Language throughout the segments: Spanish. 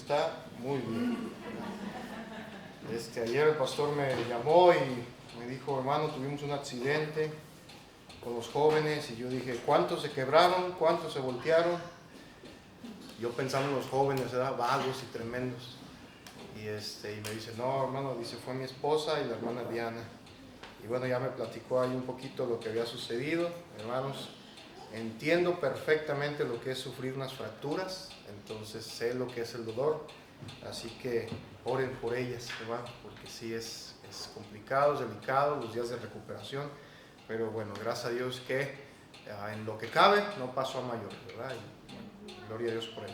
está muy bien. Ayer el pastor me llamó y me dijo, hermano, tuvimos un accidente con los jóvenes, y yo dije, ¿cuántos se quebraron? ¿Cuántos se voltearon? Yo pensando en los jóvenes, eran vagos y tremendos. Y me dice, no, hermano, dice, fue mi esposa y la hermana Diana. Y bueno, ya me platicó ahí un poquito lo que había sucedido. Hermanos, entiendo perfectamente lo que es sufrir unas fracturas, entonces sé lo que es el dolor, así que oren por ellas, hermano, porque sí es complicado, es delicado, los días de recuperación, pero bueno, gracias a Dios que en lo que cabe no pasó a mayor, ¿verdad? Y bueno, gloria a Dios por ello.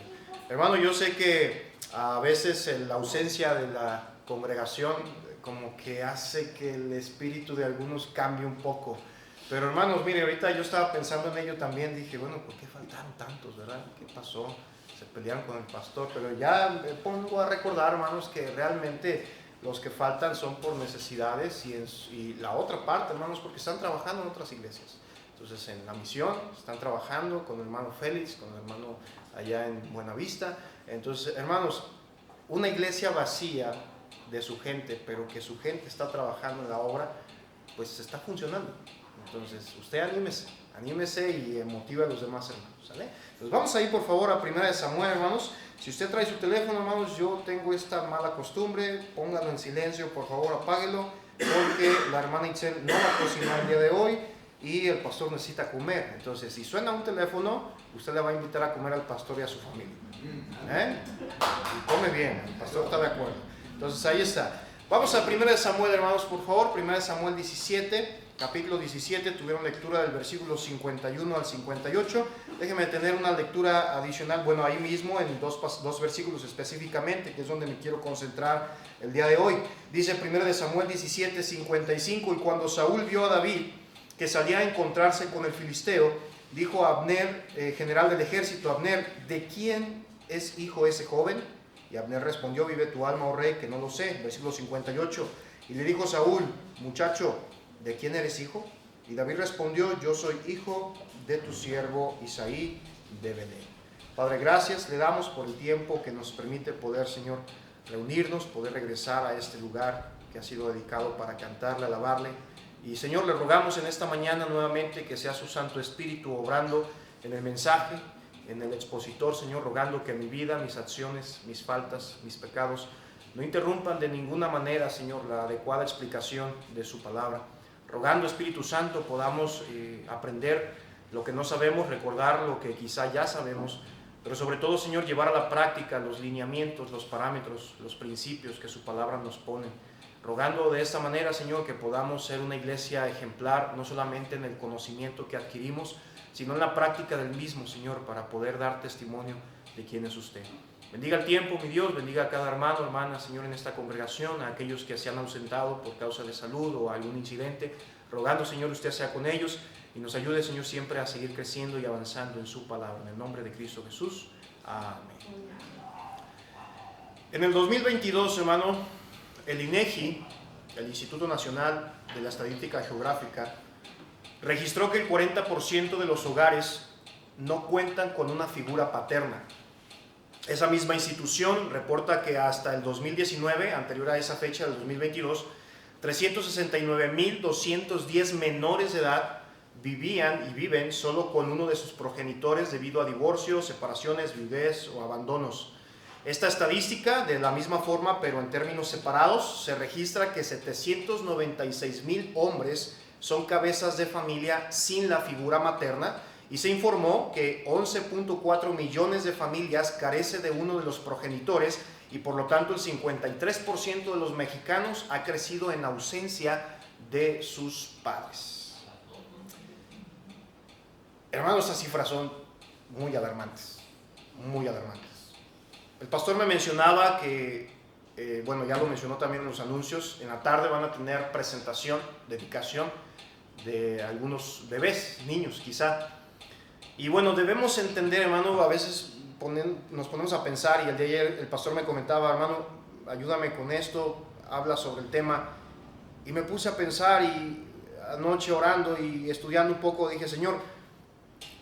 Hermano, yo sé que a veces la ausencia de la congregación como que hace que el espíritu de algunos cambie un poco. Pero hermanos, mire, ahorita yo estaba pensando en ello también, dije, bueno, ¿por qué faltaron tantos, verdad? ¿Qué pasó? Se pelearon con el pastor, pero ya me pongo a recordar, hermanos, que realmente los que faltan son por necesidades y la otra parte, hermanos, porque están trabajando en otras iglesias. Entonces, en la misión, están trabajando con el hermano Félix, con el hermano allá en Buenavista. Entonces, hermanos, una iglesia vacía de su gente, pero que su gente está trabajando en la obra, pues está funcionando. Entonces, usted anímese y motive a los demás hermanos, ¿sale? Entonces, vamos a ir por favor a 1 Samuel, hermanos. Si usted trae su teléfono, hermanos, yo tengo esta mala costumbre, póngalo en silencio, por favor, apáguelo, porque la hermana Itzel no va a cocinar el día de hoy y el pastor necesita comer. Entonces, si suena un teléfono, usted le va a invitar a comer al pastor y a su familia. Y come bien, el pastor está de acuerdo. Entonces, ahí está. Vamos a 1 Samuel, hermanos, por favor, 1 Samuel 17. Capítulo 17, tuvieron lectura del versículo 51 al 58. Déjenme tener una lectura adicional, bueno, ahí mismo en dos versículos específicamente, que es donde me quiero concentrar el día de hoy. Dice 1 Samuel 17, 55, y cuando Saúl vio a David que salía a encontrarse con el filisteo, dijo a Abner, general del ejército, Abner, ¿de quién es hijo ese joven? Y Abner respondió, vive tu alma, oh rey, que no lo sé. Versículo 58, y le dijo Saúl, muchacho, ¿de quién eres hijo? Y David respondió, yo soy hijo de tu siervo Isaí de Belén. Padre, gracias le damos por el tiempo que nos permite poder, Señor, reunirnos, poder regresar a este lugar que ha sido dedicado para cantarle, alabarle. Y Señor, le rogamos en esta mañana nuevamente que sea su Santo Espíritu obrando en el mensaje, en el expositor, Señor, rogando que mi vida, mis acciones, mis faltas, mis pecados no interrumpan de ninguna manera, Señor, la adecuada explicación de su palabra. Rogando, Espíritu Santo, podamos aprender lo que no sabemos, recordar lo que quizá ya sabemos, pero sobre todo, Señor, llevar a la práctica los lineamientos, los parámetros, los principios que su palabra nos pone. Rogando de esta manera, Señor, que podamos ser una iglesia ejemplar, no solamente en el conocimiento que adquirimos, sino en la práctica del mismo, Señor, para poder dar testimonio de quién es usted. Bendiga el tiempo, mi Dios, bendiga a cada hermano, hermana, Señor, en esta congregación, a aquellos que se han ausentado por causa de salud o algún incidente, rogando, Señor, usted sea con ellos y nos ayude, Señor, siempre a seguir creciendo y avanzando en su palabra. En el nombre de Cristo Jesús. Amén. En el 2022, hermano, el INEGI, el Instituto Nacional de la Estadística Geográfica, registró que el 40% de los hogares no cuentan con una figura paterna. Esa misma institución reporta que hasta el 2019, anterior a esa fecha del 2022, 369.210 menores de edad vivían y viven solo con uno de sus progenitores debido a divorcios, separaciones, viudez o abandonos. Esta estadística, de la misma forma, pero en términos separados, se registra que 796.000 hombres son cabezas de familia sin la figura materna, y se informó que 11.4 millones de familias carecen de uno de los progenitores, y por lo tanto el 53% de los mexicanos ha crecido en ausencia de sus padres. Hermanos, estas cifras son muy alarmantes, muy alarmantes. El pastor me mencionaba que, bueno, ya lo mencionó también en los anuncios, en la tarde van a tener presentación, dedicación de algunos bebés, niños quizá. Y bueno, debemos entender, hermano, a veces nos ponemos a pensar, y el de ayer el pastor me comentaba, hermano, ayúdame con esto, habla sobre el tema, y me puse a pensar, y anoche orando y estudiando un poco, dije, Señor,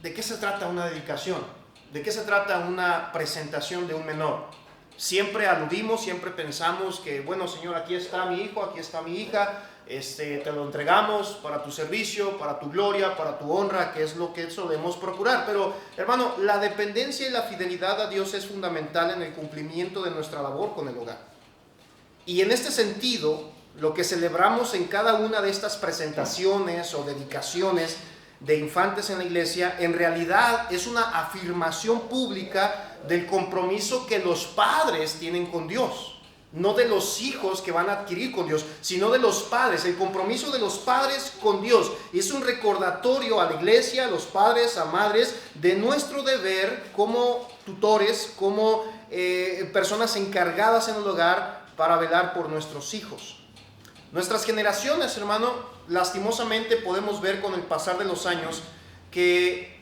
¿de qué se trata una dedicación? ¿De qué se trata una presentación de un menor? Siempre aludimos, siempre pensamos que, bueno, Señor, aquí está mi hijo, aquí está mi hija, te lo entregamos para tu servicio, para tu gloria, para tu honra, que es lo que solemos procurar. Pero, hermano, la dependencia y la fidelidad a Dios es fundamental en el cumplimiento de nuestra labor con el hogar. Y en este sentido, lo que celebramos en cada una de estas presentaciones o dedicaciones de infantes en la iglesia, en realidad es una afirmación pública del compromiso que los padres tienen con Dios. No de los hijos que van a adquirir con Dios, sino de los padres, el compromiso de los padres con Dios. Y es un recordatorio a la iglesia, a los padres, a madres, de nuestro deber como tutores, como personas encargadas en el hogar para velar por nuestros hijos. Nuestras generaciones, hermano, lastimosamente podemos ver con el pasar de los años que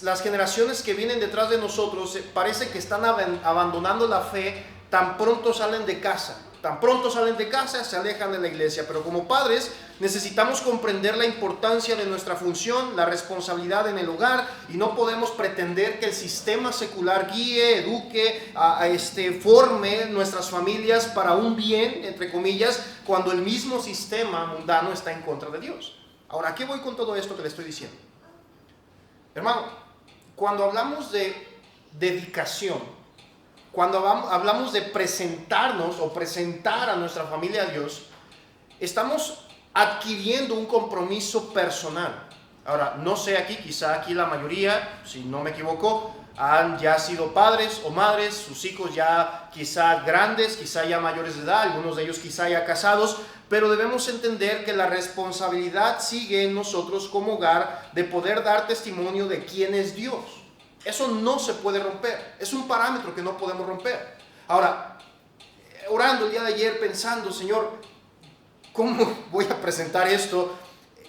las generaciones que vienen detrás de nosotros parece que están abandonando la fe tan pronto salen de casa. Tan pronto salen de casa, se alejan de la iglesia. Pero como padres necesitamos comprender la importancia de nuestra función, la responsabilidad en el hogar, y no podemos pretender que el sistema secular guíe, eduque, forme nuestras familias para un bien, entre comillas, cuando el mismo sistema mundano está en contra de Dios. Ahora, ¿a qué voy con todo esto que le estoy diciendo? Hermano, cuando hablamos de dedicación, cuando hablamos de presentarnos o presentar a nuestra familia a Dios, estamos adquiriendo un compromiso personal. Ahora, no sé aquí, quizá aquí la mayoría, si no me equivoco, han ya sido padres o madres, sus hijos ya quizá grandes, quizá ya mayores de edad, algunos de ellos quizá ya casados, pero debemos entender que la responsabilidad sigue en nosotros como hogar de poder dar testimonio de quién es Dios. Eso no se puede romper, es un parámetro que no podemos romper. Ahora, orando el día de ayer pensando, Señor, ¿cómo voy a presentar esto?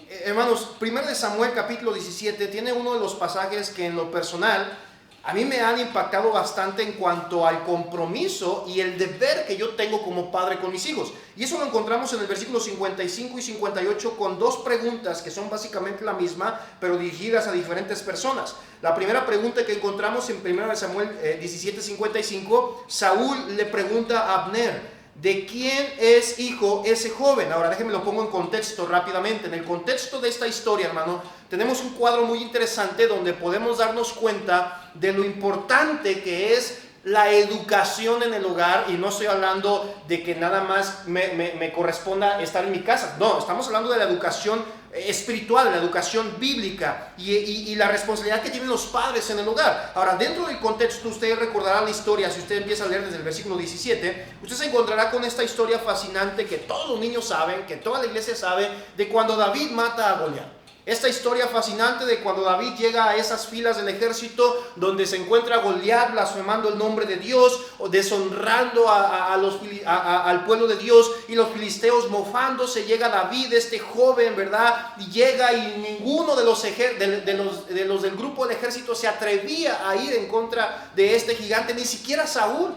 Hermanos, 1 Samuel capítulo 17 tiene uno de los pasajes que en lo personal a mí me han impactado bastante en cuanto al compromiso y el deber que yo tengo como padre con mis hijos. Y eso lo encontramos en el versículo 55 y 58 con dos preguntas que son básicamente la misma, pero dirigidas a diferentes personas. La primera pregunta que encontramos en 1 Samuel 17:55, Saúl le pregunta a Abner, ¿de quién es hijo ese joven? Ahora déjenme lo pongo en contexto rápidamente. En el contexto de esta historia, hermano, tenemos un cuadro muy interesante donde podemos darnos cuenta de lo importante que es la educación en el hogar. Y no estoy hablando de que nada más me corresponda estar en mi casa. No, estamos hablando de la educación espiritual, de la educación bíblica y la responsabilidad que tienen los padres en el hogar. Ahora, dentro del contexto, usted recordará la historia. Si usted empieza a leer desde el versículo 17, usted se encontrará con esta historia fascinante que todos los niños saben, que toda la iglesia sabe, de cuando David mata a Goliat. Esta historia fascinante de cuando David llega a esas filas del ejército donde se encuentra Goliat blasfemando el nombre de Dios o deshonrando al pueblo de Dios, y los filisteos mofándose. Llega David, este joven, ¿verdad? Y llega, y ninguno de los del grupo del ejército se atrevía a ir en contra de este gigante, ni siquiera Saúl.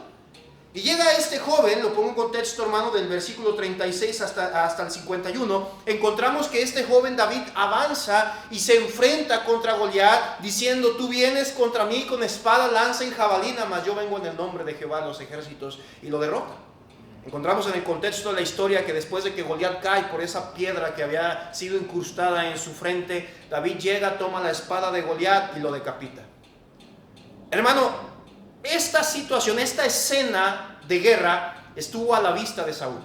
Y llega este joven, lo pongo en contexto, hermano, del versículo 36 hasta el 51, encontramos que este joven David avanza y se enfrenta contra Goliat, diciendo, tú vienes contra mí con espada, lanza y jabalina, mas yo vengo en el nombre de Jehová de los ejércitos, y lo derrota. Encontramos en el contexto de la historia que después de que Goliat cae por esa piedra que había sido incrustada en su frente, David llega, toma la espada de Goliat y lo decapita. Hermano, esta situación, esta escena de guerra estuvo a la vista de Saúl.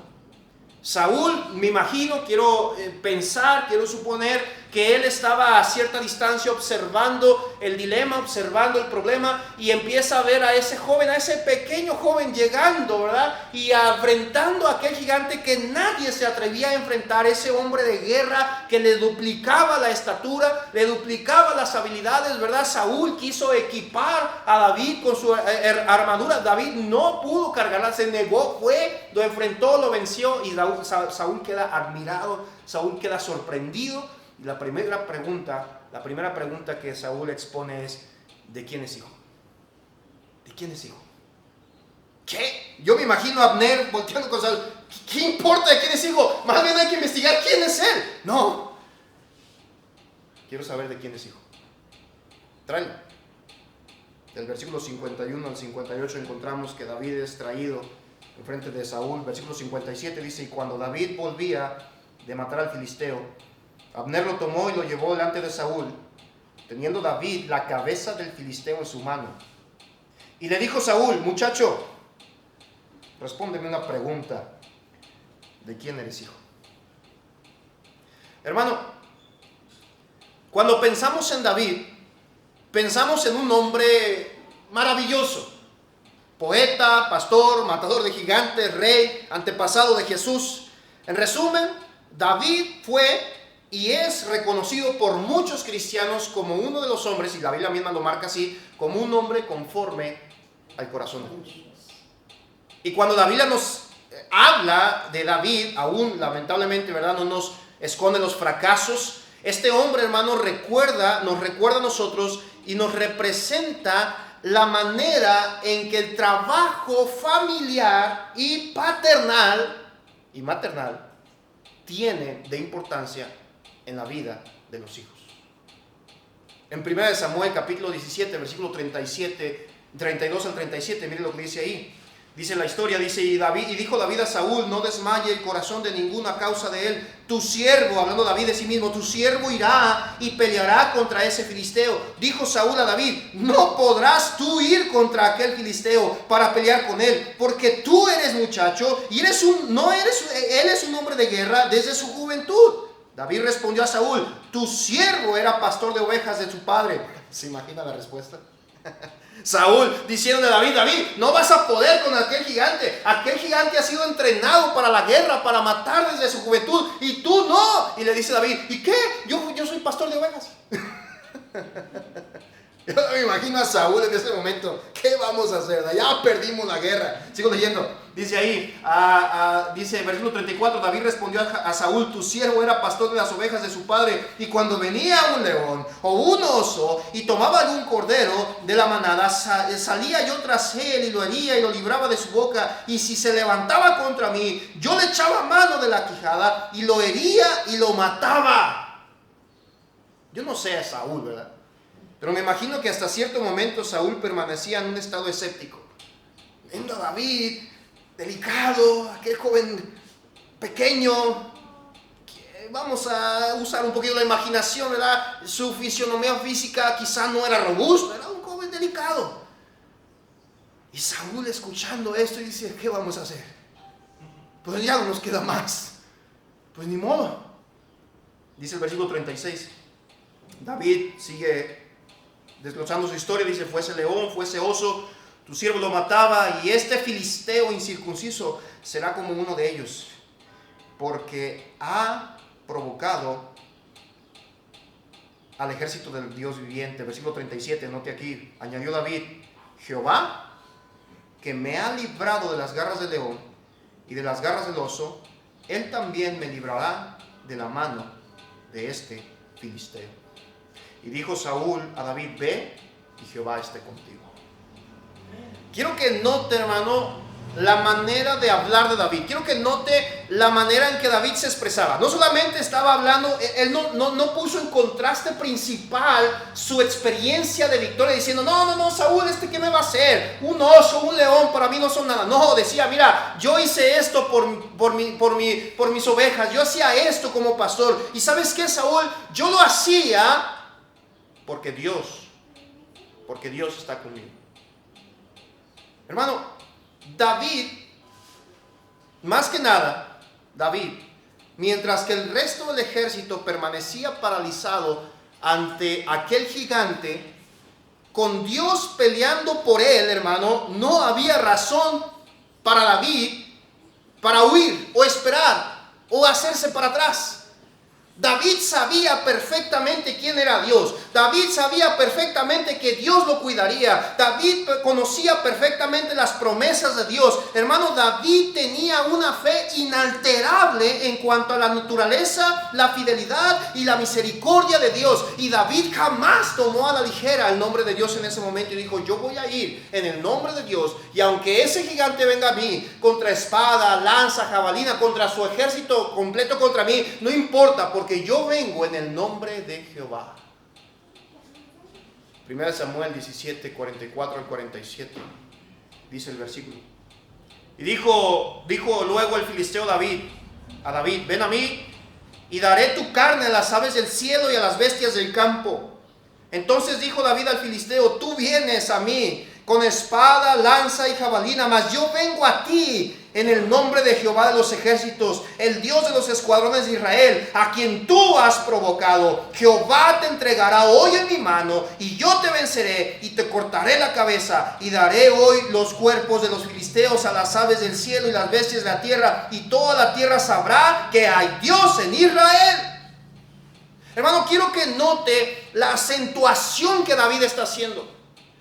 Saúl, me imagino, quiero pensar, quiero suponer que él estaba a cierta distancia observando el dilema, observando el problema, y empieza a ver a ese joven, a ese pequeño joven llegando, ¿verdad? Y enfrentando a aquel gigante que nadie se atrevía a enfrentar, ese hombre de guerra que le duplicaba la estatura, le duplicaba las habilidades, ¿verdad? Saúl quiso equipar a David con su armadura. David no pudo cargarla, se negó, lo enfrentó, lo venció, y Saúl queda admirado, Saúl queda sorprendido. Y la primera pregunta que Saúl expone es, ¿de quién es hijo? ¿De quién es hijo? ¿Qué? Yo me imagino a Abner volteando con Saúl. ¿Qué importa de quién es hijo? Más bien hay que investigar quién es él. No. Quiero saber de quién es hijo. Tráelo. Del versículo 51 al 58 encontramos que David es traído en frente de Saúl. Versículo 57 dice: y cuando David volvía de matar al filisteo, Abner lo tomó y lo llevó delante de Saúl, teniendo David la cabeza del filisteo en su mano. Y le dijo Saúl: muchacho, respóndeme una pregunta. ¿De quién eres hijo? Hermano, cuando pensamos en David, pensamos en un hombre maravilloso. Poeta, pastor, matador de gigantes, rey, antepasado de Jesús. En resumen, David fue y es reconocido por muchos cristianos como uno de los hombres, y la Biblia misma lo marca así, como un hombre conforme al corazón de Dios. Y cuando la Biblia nos habla de David, aún lamentablemente, ¿verdad?, no nos esconde los fracasos. Este hombre, hermano, nos recuerda a nosotros y nos representa la manera en que el trabajo familiar y paternal y maternal tiene de importancia en la vida de los hijos. En 1 Samuel capítulo 17, versículo 32 al 37, mire lo que dice ahí. Dice la historia, dice: y dijo David a Saúl: no desmaye el corazón de ninguno a causa de él. Tu siervo, hablando David de sí mismo, tu siervo irá y peleará contra ese filisteo. Dijo Saúl a David: no podrás tú ir contra aquel filisteo para pelear con él, porque tú eres muchacho y él es un hombre de guerra desde su juventud. David respondió a Saúl: tu siervo era pastor de ovejas de su padre. ¿Se imagina la respuesta? Saúl diciendo a David: David, no vas a poder con aquel gigante. Aquel gigante ha sido entrenado para la guerra, para matar desde su juventud, y tú no. Y le dice David: ¿y qué? Yo soy pastor de ovejas. Yo me imagino a Saúl en ese momento: ¿qué vamos a hacer? Ya perdimos la guerra. Sigo leyendo. Dice ahí, dice versículo 34, David respondió a Saúl: tu siervo era pastor de las ovejas de su padre, y cuando venía un león o un oso y tomaba algún cordero de la manada, salía yo tras él y lo hería y lo libraba de su boca, y si se levantaba contra mí, yo le echaba mano de la quijada y lo hería y lo mataba. Yo no sé a Saúl, ¿verdad? Pero me imagino que hasta cierto momento Saúl permanecía en un estado escéptico. Viendo a David, delicado, aquel joven pequeño, que vamos a usar un poquito la imaginación, ¿verdad? Su fisionomía física quizá no era robusta, era un joven delicado. Y Saúl, escuchando esto, y dice: ¿qué vamos a hacer? Pues ya no nos queda más. Pues ni modo. Dice el versículo 36. David sigue desglosando su historia, dice: fuese león, fuese oso, tu siervo lo mataba, y este filisteo incircunciso será como uno de ellos, porque ha provocado al ejército del Dios viviente. Versículo 37, note aquí, añadió David: Jehová, que me ha librado de las garras del león y de las garras del oso, él también me librará de la mano de este filisteo. Y dijo Saúl a David: ve, y Jehová esté contigo. Quiero que note, hermano, la manera de hablar de David. Quiero que note la manera en que David se expresaba. No solamente estaba hablando, él no puso en contraste principal su experiencia de victoria diciendo: no, Saúl, ¿qué me va a hacer? Un oso, un león, para mí no son nada. No, decía: mira, yo hice esto por mis ovejas. Yo hacía esto como pastor. ¿Y sabes qué, Saúl? Yo lo hacía porque Dios está conmigo. Hermano, David, más que nada, mientras que el resto del ejército permanecía paralizado ante aquel gigante, con Dios peleando por él, hermano, no había razón para David para huir o esperar o hacerse para atrás. David sabía perfectamente quién era Dios. David sabía perfectamente que Dios lo cuidaría. David conocía perfectamente las promesas de Dios. Hermano, David tenía una fe inalterable en cuanto a la naturaleza, la fidelidad y la misericordia de Dios. Y David jamás tomó a la ligera el nombre de Dios en ese momento y dijo: yo voy a ir en el nombre de Dios, y aunque ese gigante venga a mí contra espada, lanza, jabalina, contra su ejército completo contra mí, no importa, porque yo vengo en el nombre de Jehová. 1 Samuel 17, 44 al 47, dice el versículo. Y dijo luego el filisteo a David, ven a mí y daré tu carne a las aves del cielo y a las bestias del campo. Entonces dijo David al filisteo, tú vienes a mí con espada, lanza y jabalina, mas yo vengo a ti en el nombre de Jehová de los ejércitos, el Dios de los escuadrones de Israel, a quien tú has provocado. Jehová te entregará hoy en mi mano, y yo te venceré, y te cortaré la cabeza, y daré hoy los cuerpos de los filisteos a las aves del cielo y las bestias de la tierra, y toda la tierra sabrá que hay Dios en Israel. Hermano, quiero que note la acentuación que David está haciendo.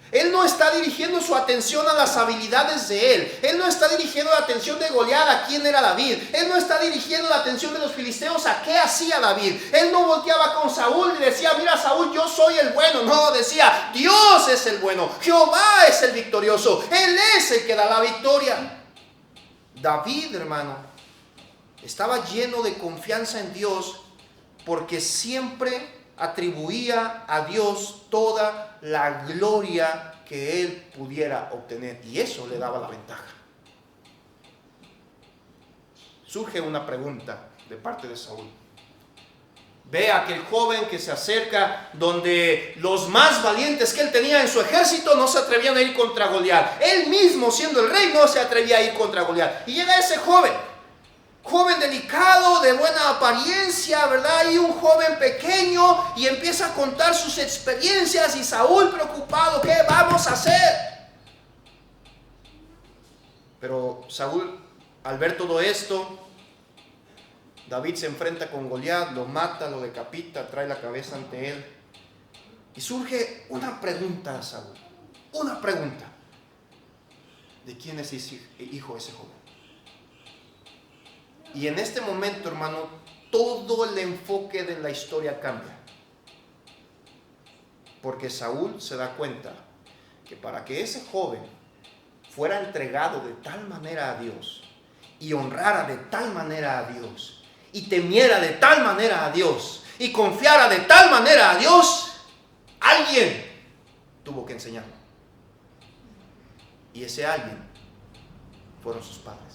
Él no está dirigiendo su atención a las habilidades de él. Él no está dirigiendo la atención de Goliat a quién era David. Él no está dirigiendo la atención de los filisteos a qué hacía David. Él no volteaba con Saúl y decía, mira Saúl, yo soy el bueno. No, decía, Dios es el bueno. Jehová es el victorioso. Él es el que da la victoria. David, hermano, estaba lleno de confianza en Dios porque siempre atribuía a Dios toda la gloria que él pudiera obtener, y eso le daba la ventaja. Surge una pregunta de parte de Saúl. Ve a aquel joven que se acerca, donde los más valientes que él tenía en su ejército no se atrevían a ir contra Goliat. Él mismo, siendo el rey, no se atrevía a ir contra Goliat. Y llega ese joven delicado, de buena apariencia, ¿verdad? Y un joven pequeño, y empieza a contar sus experiencias, y Saúl preocupado, ¿qué vamos a hacer? Pero Saúl, al ver todo esto, David se enfrenta con Goliat, lo mata, lo decapita, trae la cabeza ante él, y surge una pregunta a Saúl, una pregunta: ¿de quién es hijo ese joven? Y en este momento, hermano, todo el enfoque de la historia cambia. Porque Saúl se da cuenta que para que ese joven fuera entregado de tal manera a Dios, y honrara de tal manera a Dios, y temiera de tal manera a Dios, y confiara de tal manera a Dios, alguien tuvo que enseñarlo. Y ese alguien fueron sus padres.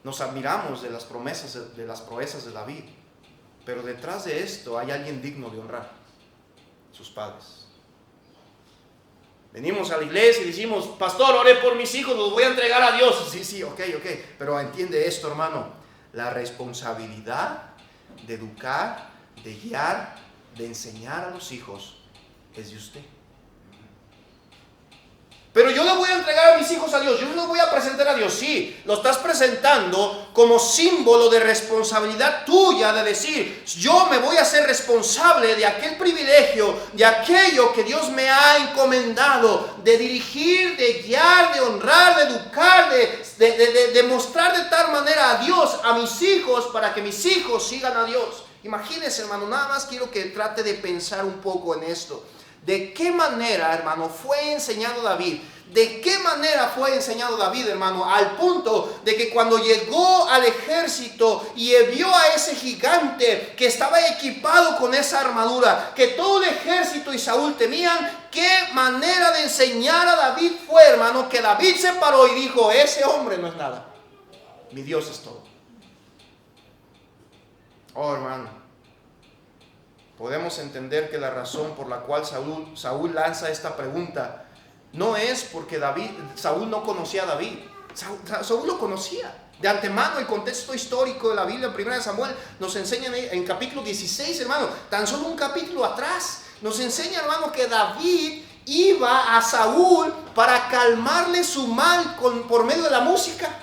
Nos admiramos de las promesas, de las proezas de David, pero detrás de esto hay alguien digno de honrar: sus padres. Venimos a la iglesia y decimos, pastor, oré por mis hijos, los voy a entregar a Dios. Sí, ok, pero entiende esto, hermano: la responsabilidad de educar, de guiar, de enseñar a los hijos es de usted. Pero yo le voy a entregar a mis hijos a Dios, yo los voy a presentar a Dios. Sí, lo estás presentando como símbolo de responsabilidad tuya, de decir, yo me voy a hacer responsable de aquel privilegio, de aquello que Dios me ha encomendado, de dirigir, de guiar, de honrar, de educar, de mostrar de tal manera a Dios a mis hijos, para que mis hijos sigan a Dios. Imagínense, hermano, nada más quiero que trate de pensar un poco en esto. ¿De qué manera, hermano, fue enseñado David? ¿De qué manera fue enseñado David, hermano? Al punto de que cuando llegó al ejército y vio a ese gigante que estaba equipado con esa armadura, que todo el ejército y Saúl temían, ¿qué manera de enseñar a David fue, hermano? Que David se paró y dijo, ese hombre no es nada, mi Dios es todo. Oh, hermano, podemos entender que la razón por la cual Saúl lanza esta pregunta no es porque Saúl no conocía a David. Saúl lo conocía de antemano. El contexto histórico de la Biblia en 1 Samuel nos enseña en capítulo 16, hermano, tan solo un capítulo atrás, nos enseña, hermano, que David iba a Saúl para calmarle su mal por medio de la música.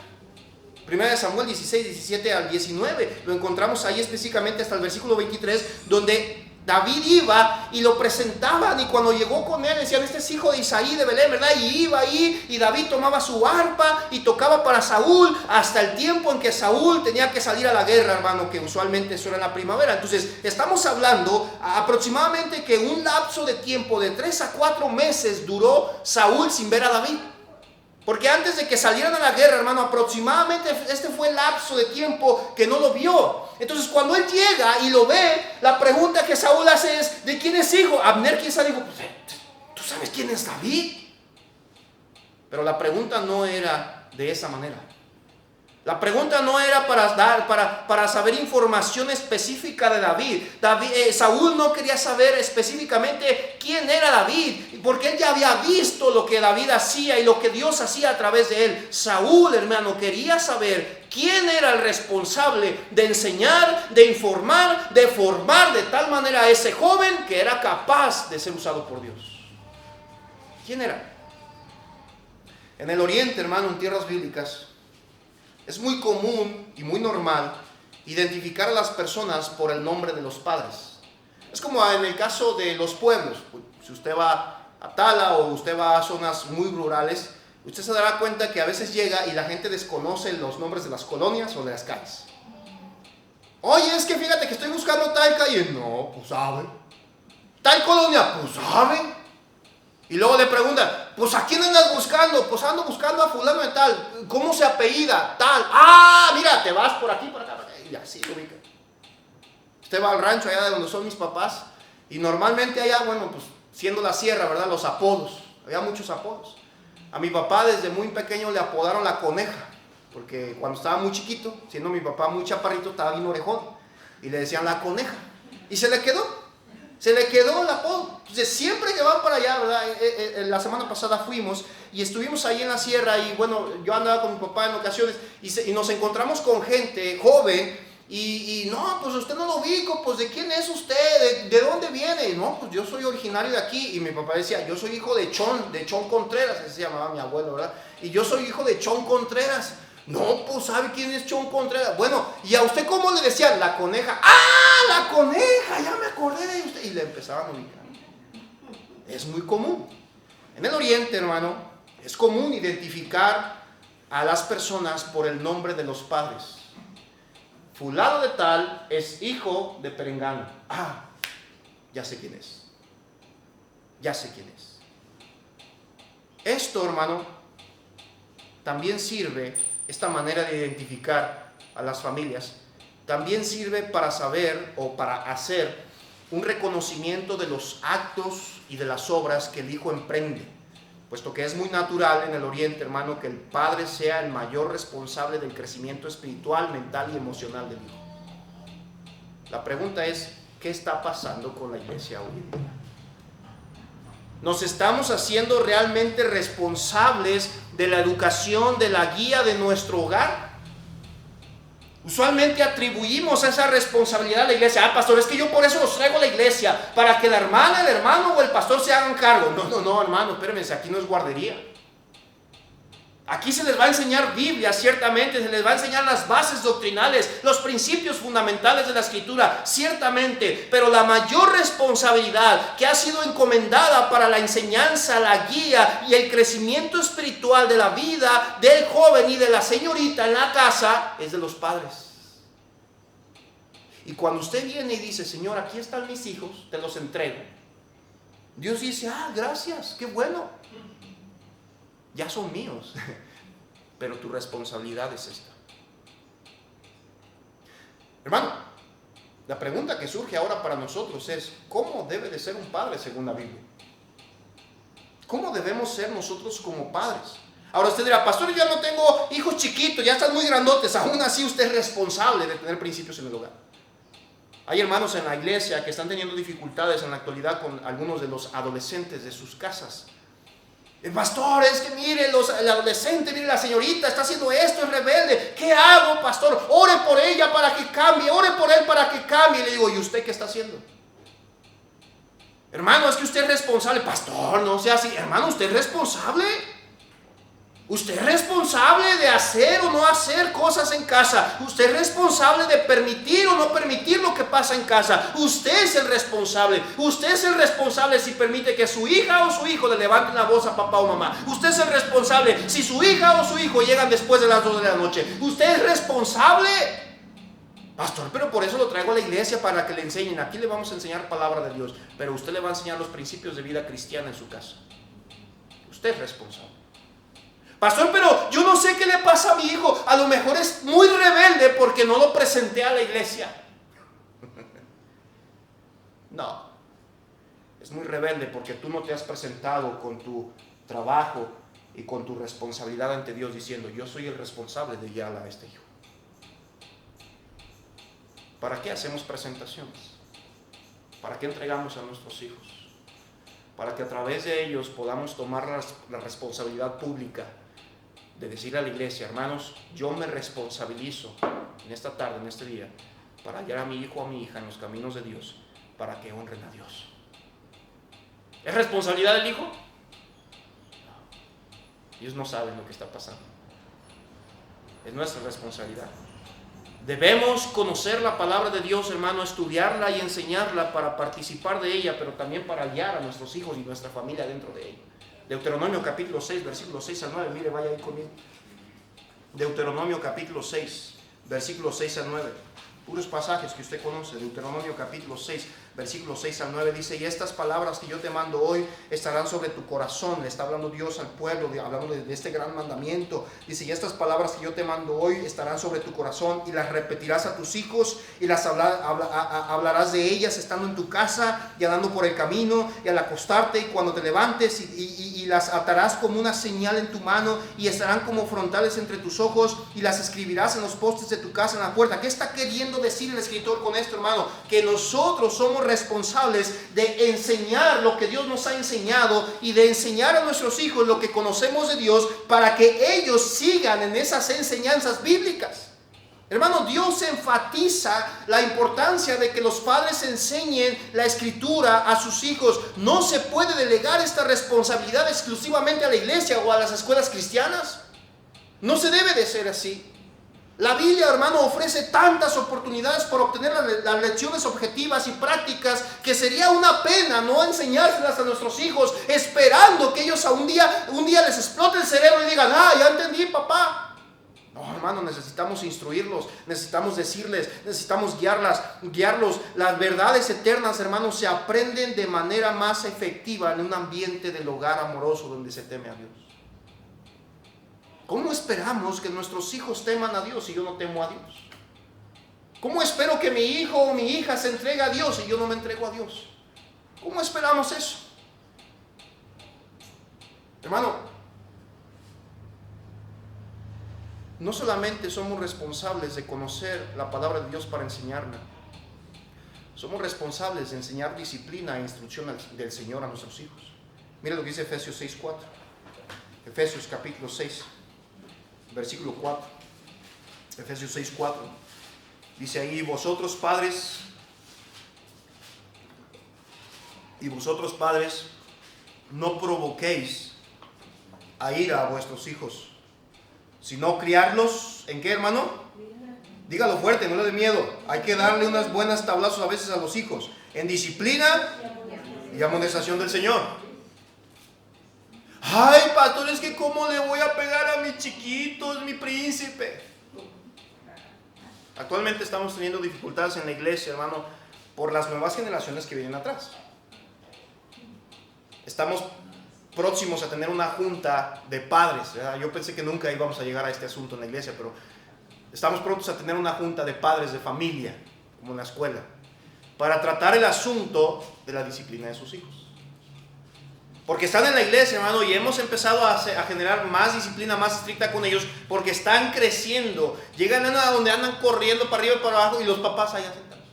1 Samuel 16, 17 al 19, lo encontramos ahí específicamente hasta el versículo 23, donde David iba y lo presentaban, y cuando llegó con él decían, este es hijo de Isaí de Belén, ¿verdad? Y iba ahí, y David tomaba su arpa y tocaba para Saúl, hasta el tiempo en que Saúl tenía que salir a la guerra, hermano, que usualmente eso era en la primavera. Entonces estamos hablando aproximadamente que un lapso de tiempo de 3 a 4 meses duró Saúl sin ver a David. Porque antes de que salieran a la guerra, hermano, aproximadamente este fue el lapso de tiempo que no lo vio. Entonces cuando él llega y lo ve, la pregunta que Saúl hace es: ¿de quién es hijo? Abner quizá dijo: pues, ¿tú sabes quién es David? Pero la pregunta no era de esa manera. La pregunta no era para saber información específica de David. Saúl no quería saber específicamente quién era David, porque él ya había visto lo que David hacía y lo que Dios hacía a través de él. Saúl, hermano, quería saber quién era el responsable de enseñar, de informar, de formar de tal manera a ese joven que era capaz de ser usado por Dios. ¿Quién era? En el Oriente, hermano, en tierras bíblicas, es muy común y muy normal identificar a las personas por el nombre de los padres. Es como en el caso de los pueblos. Si usted va a Tala o usted va a zonas muy rurales, usted se dará cuenta que a veces llega y la gente desconoce los nombres de las colonias o de las calles. Oye, es que fíjate que estoy buscando tal calle. No, pues sabe. Tal colonia, pues sabe. Y luego le preguntan: pues ¿a quién andas buscando? Pues ando buscando a fulano de tal. ¿Cómo se apellida? Tal. Ah, mira, te vas por aquí, por acá, y así lo ubica. Usted va al rancho allá de donde son mis papás, y normalmente allá, bueno, pues siendo la sierra, ¿verdad? Los apodos. Había muchos apodos. A mi papá desde muy pequeño le apodaron la coneja, porque cuando estaba muy chiquito, siendo mi papá muy chaparrito, estaba bien orejón, y le decían la coneja. Y se le quedó el apodo. Entonces siempre que van para allá, ¿verdad? La semana pasada fuimos y estuvimos ahí en la sierra, y bueno, yo andaba con mi papá en ocasiones y nos encontramos con gente joven y no, pues usted no lo ubico, pues ¿de quién es usted? ¿De dónde viene? No, pues yo soy originario de aquí. Y mi papá decía: yo soy hijo de Chon Contreras, así se llamaba mi abuelo, ¿verdad? Y yo soy hijo de Chon Contreras. No, pues ¿sabe quién es Chon Contreras? Bueno, ¿y a usted cómo le decían? La coneja. ¡Ah, la coneja! Ya me acordé de usted. Y le empezaban a ubicar. Es muy común. En el Oriente, hermano, es común identificar a las personas por el nombre de los padres. Fulano de tal es hijo de perengano. Ah, ya sé quién es. Ya sé quién es. Esto, hermano, también sirve, esta manera de identificar a las familias, también sirve para saber o para hacer un reconocimiento de los actos y de las obras que el hijo emprende, puesto que es muy natural en el Oriente, hermano, que el padre sea el mayor responsable del crecimiento espiritual, mental y emocional del hijo. La pregunta es: ¿qué está pasando con la iglesia hoy en día? ¿Nos estamos haciendo realmente responsables de la educación, de la guía de nuestro hogar? Usualmente atribuimos esa responsabilidad a la iglesia. Ah, pastor, es que yo por eso los traigo a la iglesia, para que la hermana, el hermano o el pastor se hagan cargo. No, hermano, espérenme, aquí no es guardería. Aquí se les va a enseñar Biblia, ciertamente, se les va a enseñar las bases doctrinales, los principios fundamentales de la Escritura, ciertamente, pero la mayor responsabilidad que ha sido encomendada para la enseñanza, la guía y el crecimiento espiritual de la vida del joven y de la señorita en la casa es de los padres. Y cuando usted viene y dice: Señor, aquí están mis hijos, te los entrego, Dios dice: ah, gracias, qué bueno. Ya son míos, pero tu responsabilidad es esta. Hermano, la pregunta que surge ahora para nosotros es: ¿cómo debe de ser un padre según la Biblia? ¿Cómo debemos ser nosotros como padres? Ahora usted dirá: pastor, yo ya no tengo hijos chiquitos, ya están muy grandotes. Aún así usted es responsable de tener principios en el hogar. Hay hermanos en la iglesia que están teniendo dificultades en la actualidad con algunos de los adolescentes de sus casas. El pastor, es que mire, el adolescente, mire, la señorita está haciendo esto, es rebelde. ¿Qué hago, pastor? Ore por ella para que cambie, ore por él para que cambie. Y le digo: ¿y usted qué está haciendo? Hermano, es que usted es responsable. Pastor, no sea así. Hermano, usted es responsable. Usted es responsable de hacer o no hacer cosas en casa. Usted es responsable de permitir o no permitir lo que pasa en casa. Usted es el responsable. Usted es el responsable si permite que su hija o su hijo le levanten la voz a papá o mamá. Usted es el responsable si su hija o su hijo llegan después de las 2 de la noche. Usted es responsable. Pastor, pero por eso lo traigo a la iglesia, para que le enseñen. Aquí le vamos a enseñar palabra de Dios, pero usted le va a enseñar los principios de vida cristiana en su casa. Usted es responsable. Pastor, pero yo no sé qué le pasa a mi hijo. A lo mejor es muy rebelde porque no lo presenté a la iglesia. No, es muy rebelde porque tú no te has presentado con tu trabajo y con tu responsabilidad ante Dios diciendo: yo soy el responsable de guiar a este hijo. ¿Para qué hacemos presentaciones? ¿Para qué entregamos a nuestros hijos? Para que a través de ellos podamos tomar la responsabilidad pública de decir a la iglesia: hermanos, yo me responsabilizo en esta tarde, en este día, para guiar a mi hijo o a mi hija en los caminos de Dios, para que honren a Dios. ¿Es responsabilidad del hijo? No. Ellos no saben lo que está pasando. Es nuestra responsabilidad. Debemos conocer la palabra de Dios, hermano, estudiarla y enseñarla para participar de ella, pero también para guiar a nuestros hijos y nuestra familia dentro de ella. Deuteronomio capítulo 6, versículos 6 al 9. Mire, vaya ahí conmigo. Deuteronomio capítulo 6, versículos 6 al 9. Puros pasajes que usted conoce. Deuteronomio capítulo 6, versículos 6 al 9 dice: y estas palabras que yo te mando hoy estarán sobre tu corazón. Le está hablando Dios al pueblo, hablando de este gran mandamiento. Dice: y estas palabras que yo te mando hoy estarán sobre tu corazón, y las repetirás a tus hijos, y las hablarás de ellas estando en tu casa y andando por el camino y al acostarte y cuando te levantes, y las atarás como una señal en tu mano, y estarán como frontales entre tus ojos, y las escribirás en los postes de tu casa, en la puerta. ¿Qué está queriendo decir el escritor con esto, hermano? Que nosotros somos responsables de enseñar lo que Dios nos ha enseñado y de enseñar a nuestros hijos lo que conocemos de Dios, para que ellos sigan en esas enseñanzas bíblicas. Hermano, Dios enfatiza la importancia de que los padres enseñen la escritura a sus hijos. No se puede delegar esta responsabilidad exclusivamente a la iglesia o a las escuelas cristianas. No se debe de ser así. La Biblia, hermano, ofrece tantas oportunidades para obtener las lecciones objetivas y prácticas, que sería una pena no enseñárselas a nuestros hijos, esperando que ellos un día les explote el cerebro y digan: ah, ya entendí, papá. No, hermano, necesitamos instruirlos, necesitamos decirles, necesitamos guiarlos. Las verdades eternas, hermanos, se aprenden de manera más efectiva en un ambiente del hogar amoroso donde se teme a Dios. ¿Cómo esperamos que nuestros hijos teman a Dios si yo no temo a Dios? ¿Cómo espero que mi hijo o mi hija se entregue a Dios si yo no me entrego a Dios? ¿Cómo esperamos eso? Hermano, no solamente somos responsables de conocer la palabra de Dios para enseñarla, somos responsables de enseñar disciplina e instrucción del Señor a nuestros hijos. Mira lo que dice Efesios 6:4. Efesios capítulo 6, versículo 4. Efesios 6:4. Dice ahí: vosotros padres, no provoquéis a ira a vuestros hijos, sino criarlos, ¿en qué, hermano? Dígalo fuerte, no le dé miedo. Hay que darle unas buenas tablazos a veces a los hijos, en disciplina y amonestación del Señor. Ay, pastor, es que ¿cómo le voy a pegar a mi chiquito? Es mi príncipe. Actualmente estamos teniendo dificultades en la iglesia, hermano, por las nuevas generaciones que vienen atrás. Estamos próximos a tener una junta de padres, ¿verdad? Yo pensé que nunca íbamos a llegar a este asunto en la iglesia, pero estamos prontos a tener una junta de padres de familia, como en la escuela, para tratar el asunto de la disciplina de sus hijos. Porque están en la iglesia, hermano, y hemos empezado a generar más disciplina, más estricta con ellos, porque están creciendo. Llegan a donde andan corriendo para arriba y para abajo, y los papás allá sentados.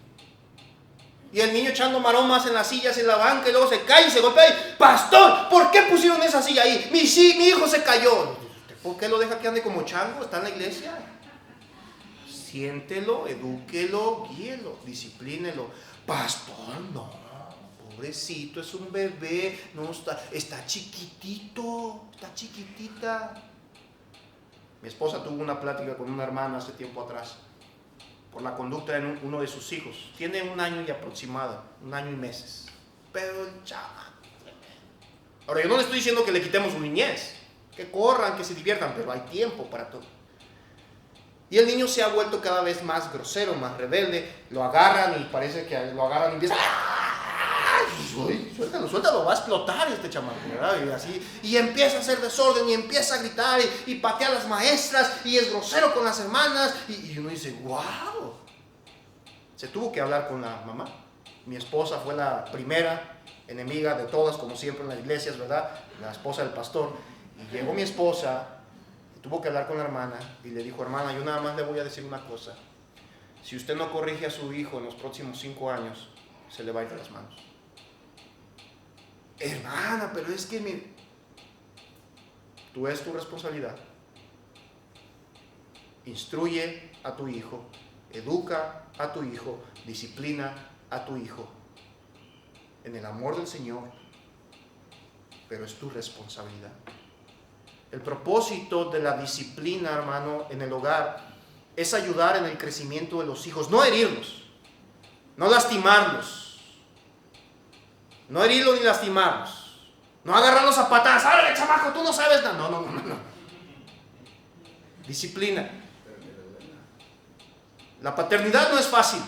Y el niño echando maromas en las sillas, en la banca, y luego se cae y se golpea. Y, pastor, ¿por qué pusieron esa silla ahí? Mi hijo se cayó. ¿Por qué lo deja que ande como chango? Está en la iglesia. Siéntelo, edúquelo, guíelo, disciplínelo. Pastor, no, pobrecito, es un bebé, no está chiquitito, está chiquitita. Mi esposa tuvo una plática con una hermana hace tiempo atrás por la conducta de uno de sus hijos. Tiene 1 año y aproximado, 1 año y meses. Pero el chaval. Ahora, yo no le estoy diciendo que le quitemos su niñez, que corran, que se diviertan, pero hay tiempo para todo. Y el niño se ha vuelto cada vez más grosero, más rebelde. Lo agarran y parece que lo agarran y empieza. suéltalo, va a explotar este chamaco, ¿verdad? Y así, y empieza a hacer desorden, y empieza a gritar, y patea a las maestras, y es grosero con las hermanas, y uno dice, wow. Se tuvo que hablar con la mamá. Mi esposa fue la primera enemiga de todas, como siempre en las iglesias, ¿verdad? La esposa del pastor. Y llegó mi esposa, y tuvo que hablar con la hermana, y le dijo, hermana, yo nada más le voy a decir una cosa. Si usted no corrige a su hijo en los próximos 5 años, se le va a ir de las manos. Hermana, pero es que tú es tu responsabilidad. Instruye a tu hijo, educa a tu hijo, disciplina a tu hijo en el amor del Señor, pero es tu responsabilidad. El propósito de la disciplina, hermano, en el hogar es ayudar en el crecimiento de los hijos, no herirlos, no lastimarlos, no herirlos ni lastimarlos, no agarrarlos a patadas. ¡Árale, chamaco, tú no sabes nada! No. Disciplina. La paternidad no es fácil.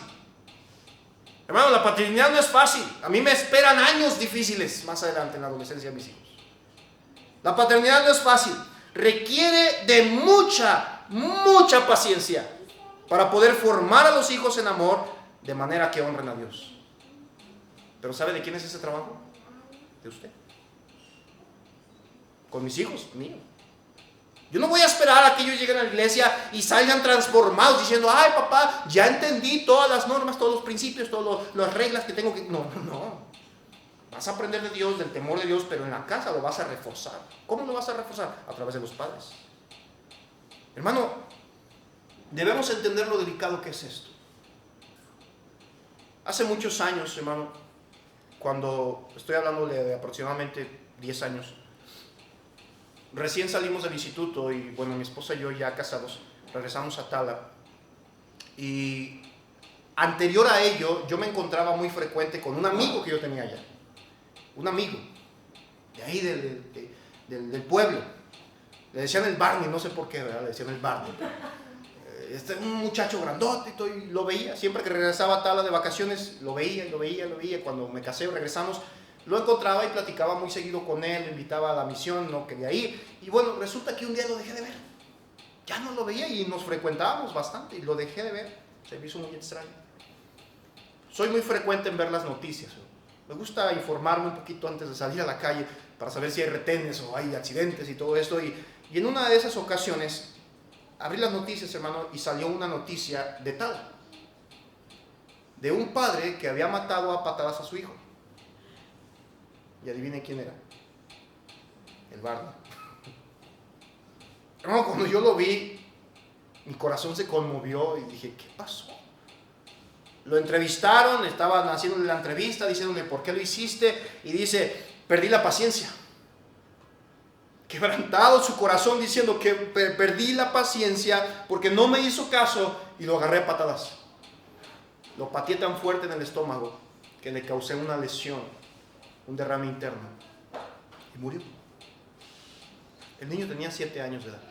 Hermano, la paternidad no es fácil. A mí me esperan años difíciles más adelante en la adolescencia de mis hijos. La paternidad no es fácil. Requiere de mucha paciencia para poder formar a los hijos en amor de manera que honren a Dios. Pero ¿sabe de quién es ese trabajo? De usted. Con mis hijos, mío. Yo no voy a esperar a que ellos lleguen a la iglesia y salgan transformados diciendo, ay papá, ya entendí todas las normas, todos los principios, todas las reglas que tengo que... No. Vas a aprender de Dios, del temor de Dios, pero en la casa lo vas a reforzar. ¿Cómo lo vas a reforzar? A través de los padres. Hermano, debemos entender lo delicado que es esto. Hace muchos años, hermano, cuando estoy hablando de aproximadamente 10 años, recién salimos del instituto y bueno, mi esposa y yo ya casados, regresamos a Tala. Y anterior a ello, yo me encontraba muy frecuente con un amigo que yo tenía allá. Un amigo de ahí del pueblo. Le decían el Barney, no sé por qué, ¿verdad? Le decían el Barney. Un muchacho grandote, y lo veía. Siempre que regresaba a Tala de vacaciones, lo veía. Cuando me casé, regresamos, lo encontraba y platicaba muy seguido con él, lo invitaba a la misión, no quería ir. Y bueno, resulta que un día lo dejé de ver. Ya no lo veía y nos frecuentábamos bastante y lo dejé de ver. Se me hizo muy extraño. Soy muy frecuente en ver las noticias. Me gusta informarme un poquito antes de salir a la calle para saber si hay retenes o hay accidentes y todo esto. Y en una de esas ocasiones abrí las noticias, hermano, y salió una noticia de Tala. De un padre que había matado a patadas a su hijo. Y adivine quién era. El Barney. Hermano, cuando yo lo vi, mi corazón se conmovió y dije, ¿qué pasó? Lo entrevistaron, estaban haciéndole la entrevista, diciéndole por qué lo hiciste, y dice, perdí la paciencia. Quebrantado su corazón diciendo que perdí la paciencia porque no me hizo caso y lo agarré a patadas. Lo pateé tan fuerte en el estómago que le causé una lesión, un derrame interno, y murió. El niño tenía 7 años de edad.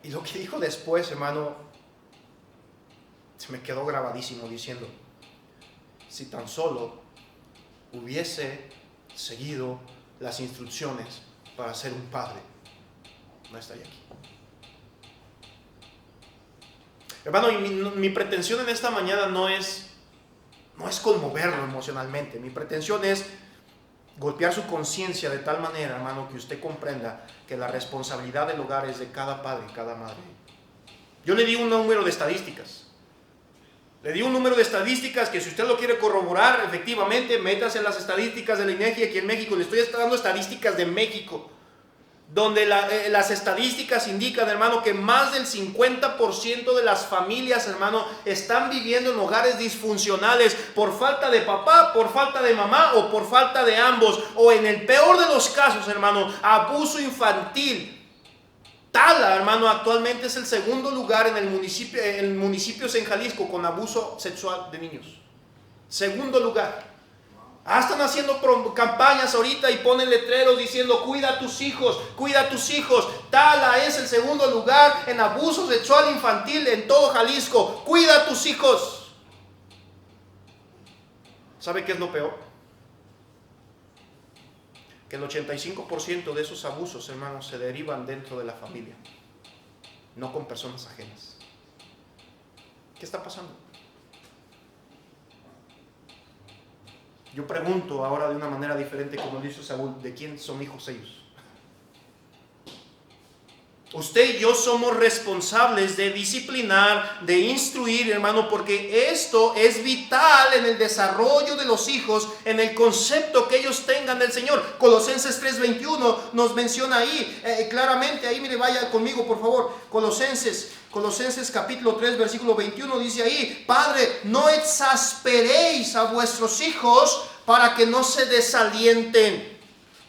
Y lo que dijo después, hermano, se me quedó grabadísimo diciendo, si tan solo hubiese seguido las instrucciones para ser un padre, no estaría aquí. Hermano, y mi pretensión en esta mañana no es conmoverlo emocionalmente. Mi pretensión es golpear su conciencia de tal manera, hermano, que usted comprenda que la responsabilidad del hogar es de cada padre y cada madre. Yo le di un número de estadísticas. Le di un número de estadísticas que si usted lo quiere corroborar, efectivamente, métase en las estadísticas de la INEGI aquí en México. Le estoy dando estadísticas de México, donde las estadísticas indican, hermano, que más del 50% de las familias, hermano, están viviendo en hogares disfuncionales por falta de papá, por falta de mamá o por falta de ambos. O en el peor de los casos, hermano, abuso infantil. Tala, hermano, actualmente es el segundo lugar en municipios en Jalisco con abuso sexual de niños. Segundo lugar. Están haciendo campañas ahorita y ponen letreros diciendo cuida a tus hijos, cuida a tus hijos. Tala es el segundo lugar en abuso sexual infantil en todo Jalisco. Cuida a tus hijos. ¿Sabe qué es lo peor? Que el 85% de esos abusos, hermanos, se derivan dentro de la familia, no con personas ajenas. ¿Qué está pasando? Yo pregunto ahora de una manera diferente, como dice Saúl, ¿de quién son hijos ellos? Usted y yo somos responsables de disciplinar, de instruir, hermano, porque esto es vital en el desarrollo de los hijos, en el concepto que ellos tengan del Señor. Colosenses 3:21 nos menciona ahí claramente, ahí mire, vaya conmigo por favor. Colosenses capítulo 3 versículo 21 dice ahí: Padre, no exasperéis a vuestros hijos para que no se desalienten.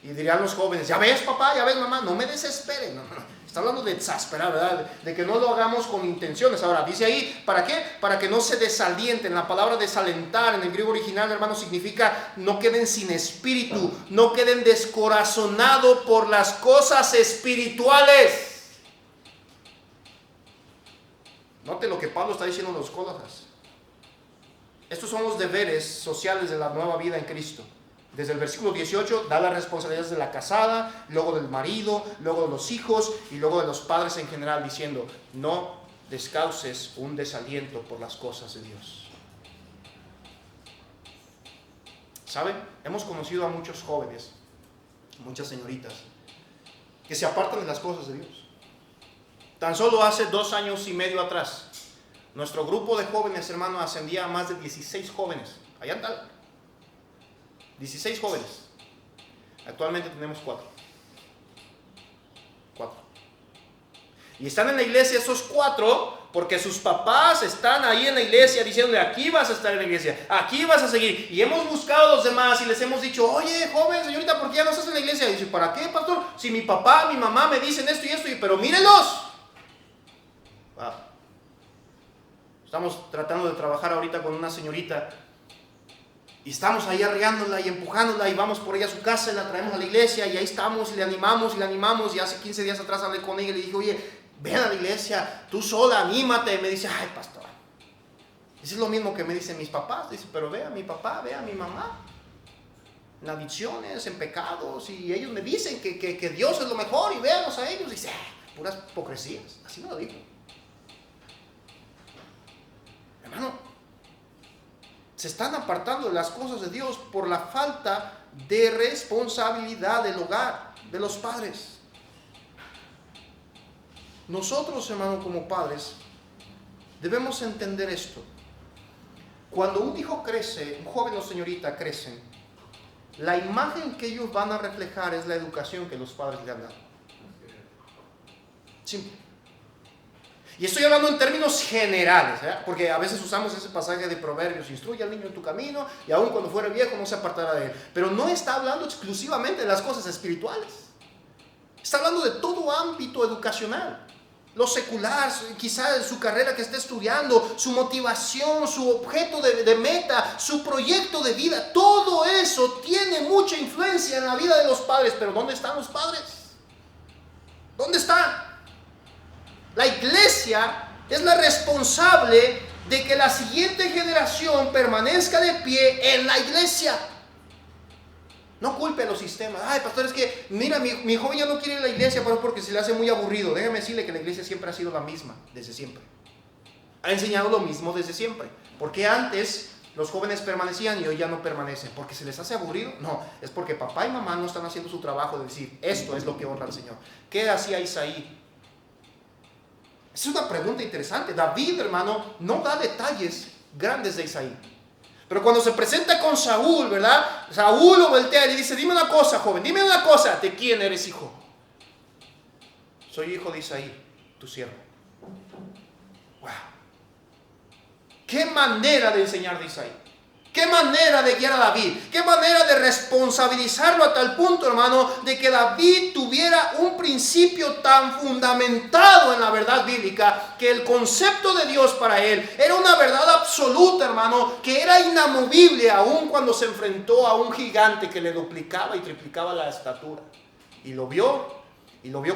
Y dirían los jóvenes: ya ves papá, ya ves mamá, no me desesperen. No. Está hablando de exasperar, ¿verdad? De que no lo hagamos con intenciones. Ahora, dice ahí, ¿para qué? Para que no se desalienten. La palabra desalentar en el griego original, hermano, significa no queden sin espíritu, no queden descorazonados por las cosas espirituales. Note lo que Pablo está diciendo a los Gálatas. Estos son los deberes sociales de la nueva vida en Cristo. Desde el versículo 18 da las responsabilidades de la casada, luego del marido, luego de los hijos y luego de los padres en general, diciendo: no descauses un desaliento por las cosas de Dios. ¿Saben? Hemos conocido a muchos jóvenes, muchas señoritas, que se apartan de las cosas de Dios. Tan solo hace 2 años y medio atrás, nuestro grupo de jóvenes, hermano, ascendía a más de 16 jóvenes. Allá está. 16 jóvenes. Actualmente tenemos 4. Y están en la iglesia esos 4 porque sus papás están ahí en la iglesia diciéndole: aquí vas a estar en la iglesia, aquí vas a seguir. Y hemos buscado a los demás y les hemos dicho: oye, joven, señorita, ¿por qué ya no estás en la iglesia? Y dice: ¿para qué, pastor? Si mi papá, mi mamá me dicen esto y esto, pero mírenlos. Wow. Estamos tratando de trabajar ahorita con una señorita y estamos ahí arreándola y empujándola y vamos por ella a su casa y la traemos a la iglesia y ahí estamos y le animamos. Y hace 15 días atrás hablé con ella y le dije: oye, ven a la iglesia, tú sola, anímate. Y me dice: ay, pastor, eso es lo mismo que me dicen mis papás. Dice: pero ve a mi papá, ve a mi mamá, en adicciones, en pecados, y ellos me dicen que Dios es lo mejor y véanlos a ellos. Dice: puras hipocresías. Así me lo dijo. Hermano, se están apartando de las cosas de Dios por la falta de responsabilidad del hogar, de los padres. Nosotros, hermano, como padres, debemos entender esto. Cuando un hijo crece, un joven o señorita crecen, la imagen que ellos van a reflejar es la educación que los padres le han dado. Simple. Y estoy hablando en términos generales, porque a veces usamos ese pasaje de Proverbios: instruye al niño en tu camino y aun cuando fuere viejo no se apartará de él. Pero no está hablando exclusivamente de las cosas espirituales. Está hablando de todo ámbito educacional. Lo secular, quizás su carrera que esté estudiando, su motivación, su objeto de meta, su proyecto de vida. Todo eso tiene mucha influencia en la vida de los padres. Pero ¿dónde están los padres? ¿Dónde están? La iglesia es la responsable de que la siguiente generación permanezca de pie en la iglesia. No culpe a los sistemas. Ay, pastor, es que mira, mi joven ya no quiere ir a la iglesia porque se le hace muy aburrido. Déjame decirle que la iglesia siempre ha sido la misma, desde siempre. Ha enseñado lo mismo desde siempre. Porque antes los jóvenes permanecían y hoy ya no permanecen. ¿Porque se les hace aburrido? No, es porque papá y mamá no están haciendo su trabajo de decir: esto es lo que honra al Señor. ¿Qué hacía Isaí? Es una pregunta interesante. David, hermano, no da detalles grandes de Isaí. Pero cuando se presenta con Saúl, ¿verdad? Saúl lo voltea y le dice: dime una cosa, joven, dime una cosa. ¿De quién eres hijo? Soy hijo de Isaí, tu siervo. Wow. Qué manera de enseñar de Isaí. Qué manera de guiar a David. Qué manera de responsabilizarlo a tal punto, hermano, de que David tuviera un principio tan fundamentado en la verdad bíblica, que el concepto de Dios para él era una verdad absoluta, hermano, que era inamovible aun cuando se enfrentó a un gigante que le duplicaba y triplicaba la estatura. Y lo vio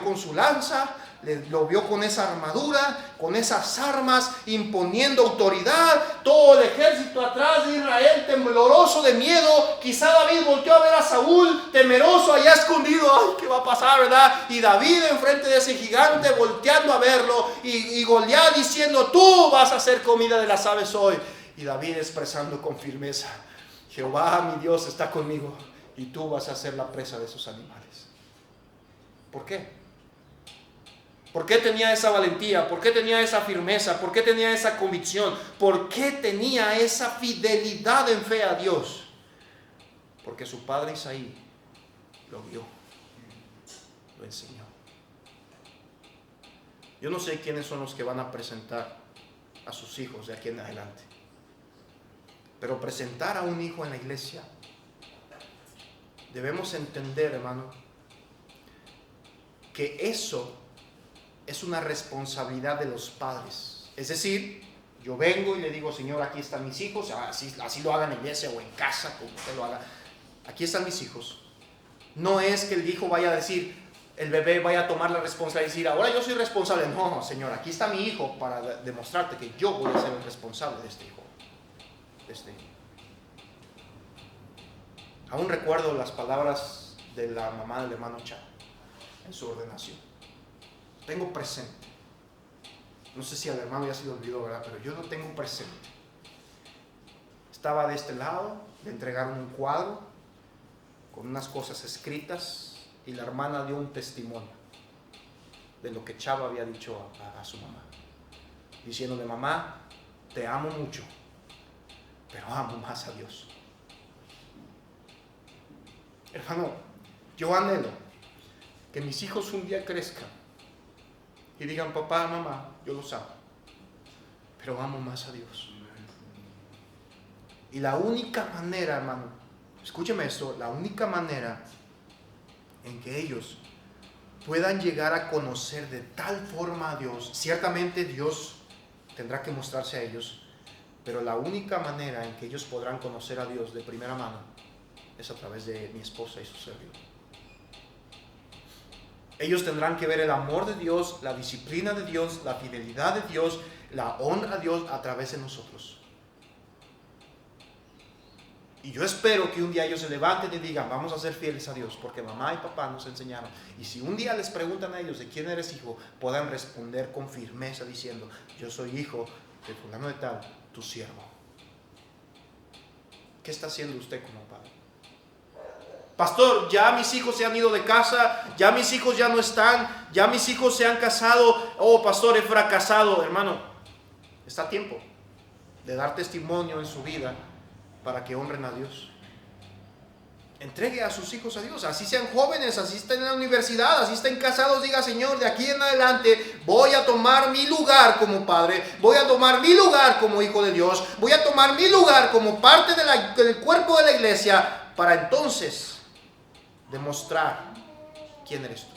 con su lanza, lo vio con esa armadura, con esas armas, imponiendo autoridad, todo el ejército atrás de Israel, tembloroso de miedo. Quizá David volteó a ver a Saúl, temeroso, allá escondido. Ay, ¿qué va a pasar, verdad? Y David enfrente de ese gigante, volteando a verlo, y Goliat diciendo: tú vas a hacer comida de las aves hoy. Y David expresando con firmeza: Jehová mi Dios está conmigo, y tú vas a ser la presa de esos animales. ¿Por qué? ¿Por qué tenía esa valentía? ¿Por qué tenía esa firmeza? ¿Por qué tenía esa convicción? ¿Por qué tenía esa fidelidad en fe a Dios? Porque su padre Isaí lo vio, lo enseñó. Yo no sé quiénes son los que van a presentar a sus hijos de aquí en adelante, pero presentar a un hijo en la iglesia, debemos entender, hermano, que eso es una responsabilidad de los padres. Es decir, yo vengo y le digo: Señor, aquí están mis hijos, así lo hagan en la iglesia o en casa, como usted lo haga. Aquí están mis hijos. No es que el hijo vaya a decir, el bebé vaya a tomar la responsabilidad y decir: ahora yo soy responsable. No, Señor, aquí está mi hijo para demostrarte que yo voy a ser el responsable de este hijo. Aún recuerdo las palabras de la mamá del hermano Chá en su ordenación. Tengo presente. No sé si al hermano ya se le olvidó, ¿verdad? Pero yo lo tengo presente. Estaba de este lado, le entregaron un cuadro con unas cosas escritas y la hermana dio un testimonio de lo que Chava había dicho a su mamá, diciéndole: mamá, te amo mucho, pero amo más a Dios. Hermano, yo anhelo que mis hijos un día crezcan y digan: papá, mamá, yo los amo, pero amo más a Dios. Y la única manera, hermano, escúcheme esto, la única manera en que ellos puedan llegar a conocer de tal forma a Dios, ciertamente Dios tendrá que mostrarse a ellos, pero la única manera en que ellos podrán conocer a Dios de primera mano es a través de mi esposa y su servidor. Ellos tendrán que ver el amor de Dios, la disciplina de Dios, la fidelidad de Dios, la honra a Dios a través de nosotros. Y yo espero que un día ellos se levanten y digan: vamos a ser fieles a Dios, porque mamá y papá nos enseñaron. Y si un día les preguntan a ellos de quién eres hijo, puedan responder con firmeza diciendo: yo soy hijo de fulano de tal, tu siervo. ¿Qué está haciendo usted como padre? Pastor, ya mis hijos se han ido de casa, ya mis hijos ya no están, ya mis hijos se han casado. Oh, pastor, he fracasado. Hermano, está a tiempo de dar testimonio en su vida para que honren a Dios. Entregue a sus hijos a Dios, así sean jóvenes, así estén en la universidad, así estén casados. Diga: Señor, de aquí en adelante voy a tomar mi lugar como padre, voy a tomar mi lugar como hijo de Dios, voy a tomar mi lugar como parte del cuerpo de la iglesia, para entonces demostrar quién eres tú.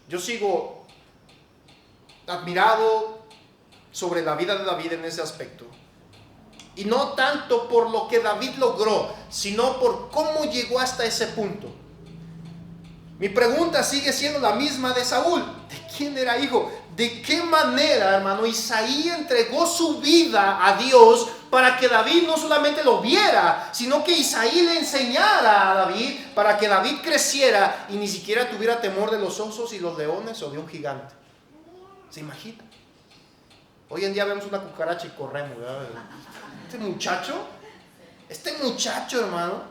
Yo sigo admirado sobre la vida de David en ese aspecto. Y no tanto por lo que David logró, sino por cómo llegó hasta ese punto. Mi pregunta sigue siendo la misma de Saúl: ¿de quién era hijo? ¿De qué manera, hermano, Isaí entregó su vida a Dios para que David no solamente lo viera, sino que Isaí le enseñara a David para que David creciera y ni siquiera tuviera temor de los osos y los leones o de un gigante? ¿Se imagina? Hoy en día vemos una cucaracha y corremos, ¿verdad? Este muchacho, hermano,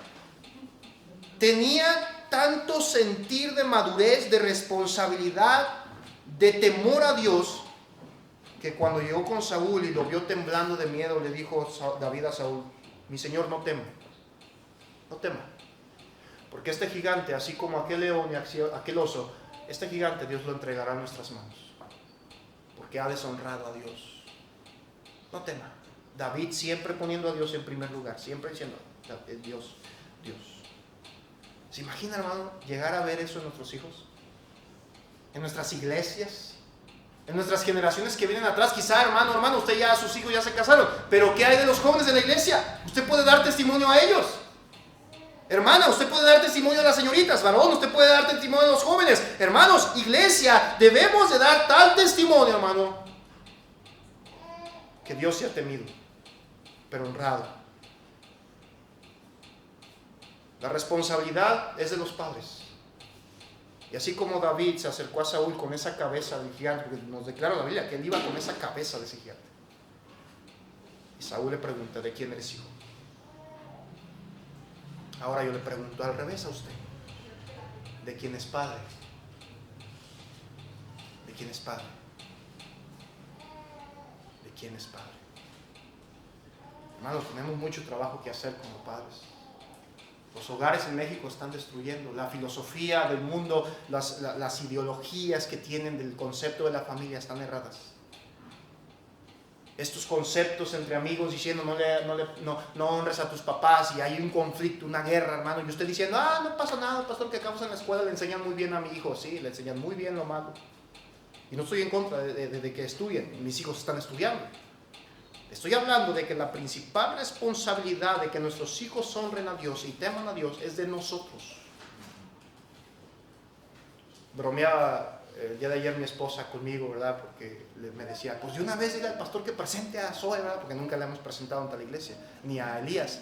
tenía tanto sentir de madurez, de responsabilidad, de temor a Dios, que cuando llegó con Saúl y lo vio temblando de miedo, le dijo David a Saúl: mi señor, no tema, porque este gigante, así como aquel león y aquel oso, este gigante Dios lo entregará en nuestras manos, porque ha deshonrado a Dios. No tema. David siempre poniendo a Dios en primer lugar, siempre diciendo: Dios. ¿Se imagina, hermano, llegar a ver eso en nuestros hijos? En nuestras iglesias, en nuestras generaciones que vienen atrás. Quizá, hermano, usted ya, sus hijos ya se casaron, pero ¿qué hay de los jóvenes de la iglesia? Usted puede dar testimonio a ellos. Hermana, usted puede dar testimonio a las señoritas. Varón, usted puede dar testimonio a los jóvenes. Hermanos, iglesia, debemos de dar tal testimonio, hermano, que Dios sea temido, pero honrado. La responsabilidad es de los padres. Y así como David se acercó a Saúl con esa cabeza de gigante, porque nos declara la Biblia que él iba con esa cabeza de ese gigante. Y Saúl le pregunta: ¿de quién eres hijo? Ahora yo le pregunto al revés a usted: ¿de quién es padre? ¿De quién es padre? ¿De quién es padre? Hermanos, tenemos mucho trabajo que hacer como padres. Los hogares en México están destruyendo. La filosofía del mundo, las ideologías que tienen del concepto de la familia están erradas. Estos conceptos entre amigos diciendo no honres a tus papás, y hay un conflicto, una guerra, hermano, y usted diciendo: no pasa nada, pastor, que acabamos en la escuela le enseñan muy bien a mi hijo. Sí, le enseñan muy bien lo malo. Y no estoy en contra de que estudien. Mis hijos están estudiando. Estoy hablando de que la principal responsabilidad de que nuestros hijos honren a Dios y teman a Dios es de nosotros. Bromeaba el día de ayer mi esposa conmigo, ¿verdad? Porque me decía: pues de una vez dile al pastor que presente a Zoe, ¿verdad? Porque nunca le hemos presentado ante la iglesia, ni a Elías.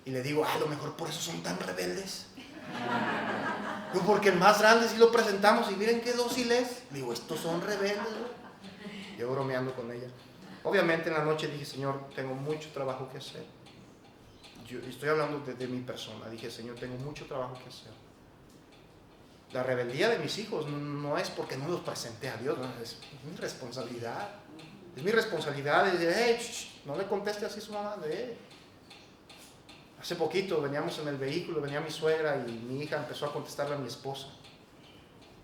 Y le digo: a lo mejor por eso son tan rebeldes. Digo, porque el más grande sí lo presentamos y miren qué dócil es. Digo, estos son rebeldes, ¿no? Yo bromeando con ella. Obviamente en la noche dije: Señor, tengo mucho trabajo que hacer. Yo estoy hablando de mi persona. Dije: Señor, tengo mucho trabajo que hacer. La rebeldía de mis hijos no es porque no los presenté a Dios, no, es mi responsabilidad. Es mi responsabilidad de decir: no le conteste así a su mamá. Hace poquito veníamos en el vehículo, venía mi suegra y mi hija empezó a contestarle a mi esposa.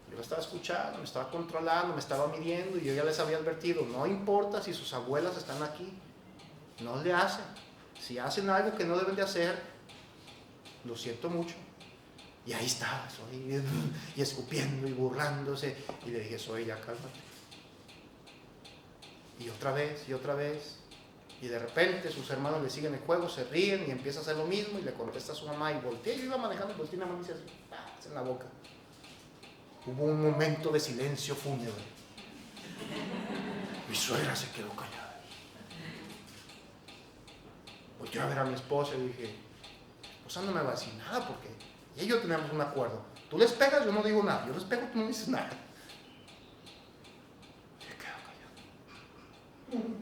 Yo la estaba escuchando, me estaba controlando, me estaba midiendo, y yo ya les había advertido: no importa si sus abuelas están aquí, no le hacen. Si hacen algo que no deben de hacer, lo siento mucho. Y ahí estaba Zoe, y escupiendo y burlándose, y le dije: Zoe, ya cálmate. Y otra vez, y de repente sus hermanos le siguen el juego, se ríen y empieza a hacer lo mismo, y le contesta a su mamá y voltea. Yo iba manejando, volteé, y mi mamá me dice así, en la boca. Hubo un momento de silencio fúnebre. Mi suegra se quedó callada. Volteé a ver a mi esposa y dije: esposa no me va a decir nada, porque ella y yo tenemos un acuerdo. Tú les pegas, yo no digo nada. Yo les pego, tú no dices nada. Se quedó callado.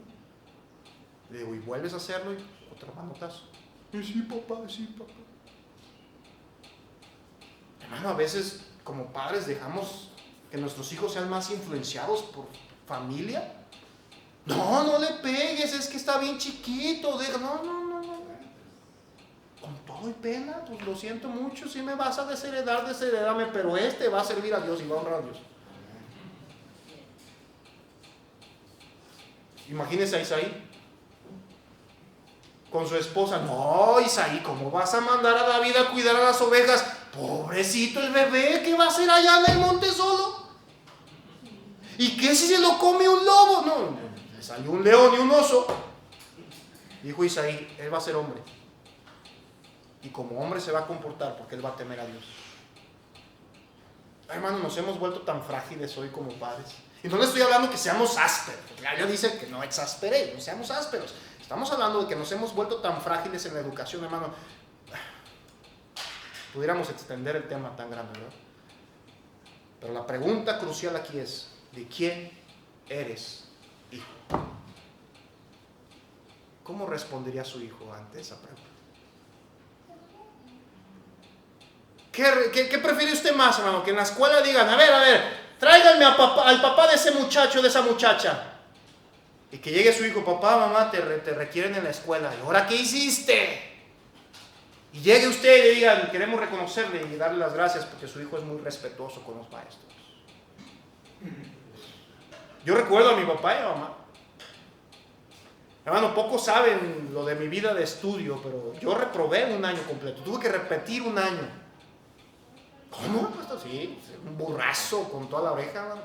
Le digo: ¿y vuelves a hacerlo? Y otro manotazo. Y sí, papá, sí, papá. Hermano, a veces como padres dejamos que nuestros hijos sean más influenciados por familia. No le pegues, es que está bien chiquito. No. Con todo y pena, pues lo siento mucho, si me vas a desheredame, pero va a servir a Dios y va a honrar a Dios. Imagínese a Isaí con su esposa. No, Isaí, ¿cómo vas a mandar a David a cuidar a las ovejas? Pobrecito el bebé, ¿qué va a hacer allá en el monte solo? ¿Y qué si se lo come un lobo? No, le salió un león y un oso. Dijo Isaí: él va a ser hombre, y como hombre se va a comportar, porque él va a temer a Dios. Hermanos, nos hemos vuelto tan frágiles hoy como padres. Y no le estoy hablando que seamos ásperos, porque la Biblia dice que no exasperéis, no seamos ásperos. Estamos hablando de que nos hemos vuelto tan frágiles en la educación, hermano. Pudiéramos extender el tema tan grande, ¿verdad? Pero la pregunta crucial aquí es: ¿de quién eres hijo? ¿Cómo respondería su hijo ante esa pregunta? ¿Qué prefiere usted más, hermano? Que en la escuela digan: a ver, tráiganme al papá de ese muchacho, de esa muchacha. Y que llegue su hijo: papá, mamá, te requieren en la escuela. ¿Y ahora qué hiciste? Y llegue usted y le digan: queremos reconocerle y darle las gracias porque su hijo es muy respetuoso con los maestros. Yo recuerdo a mi papá y a mi mamá. Hermano, pocos saben lo de mi vida de estudio, pero yo reprobé un año completo. Tuve que repetir un año. ¿Cómo? Sí, un burrazo con toda la oreja, hermano.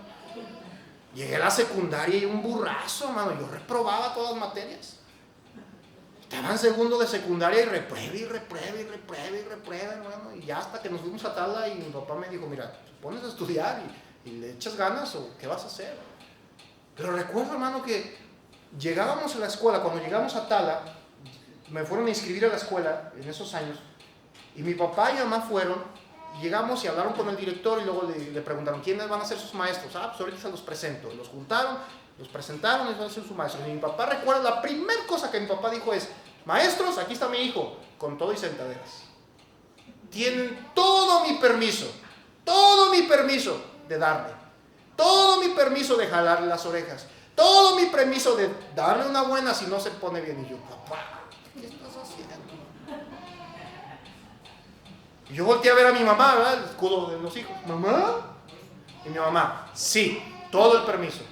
Llegué a la secundaria y un burrazo, hermano. Yo reprobaba todas las materias. estaba en segundo de secundaria y repruebe, hermano. Y ya hasta que nos fuimos a Tala y mi papá me dijo, mira, te pones a estudiar y le echas ganas o ¿qué vas a hacer? Pero recuerdo, hermano, que llegábamos a la escuela, cuando llegamos a Tala, me fueron a inscribir a la escuela en esos años, y mi papá y mamá fueron, y llegamos y hablaron con el director y luego le preguntaron, ¿quiénes van a ser sus maestros? Pues ahorita se los presento. Los juntaron, los presentaron y van a ser sus maestros. Y mi papá recuerda, la primera cosa que mi papá dijo es, maestros, aquí está mi hijo, con todo y sentaderas. Tienen todo mi permiso de darle, todo mi permiso de jalarle las orejas, todo mi permiso de darle una buena si no se pone bien. Y yo, papá, ¿qué estás haciendo? Y yo volteé a ver a mi mamá, ¿verdad? El escudo de los hijos. ¿Mamá? Y mi mamá, sí, todo el permiso.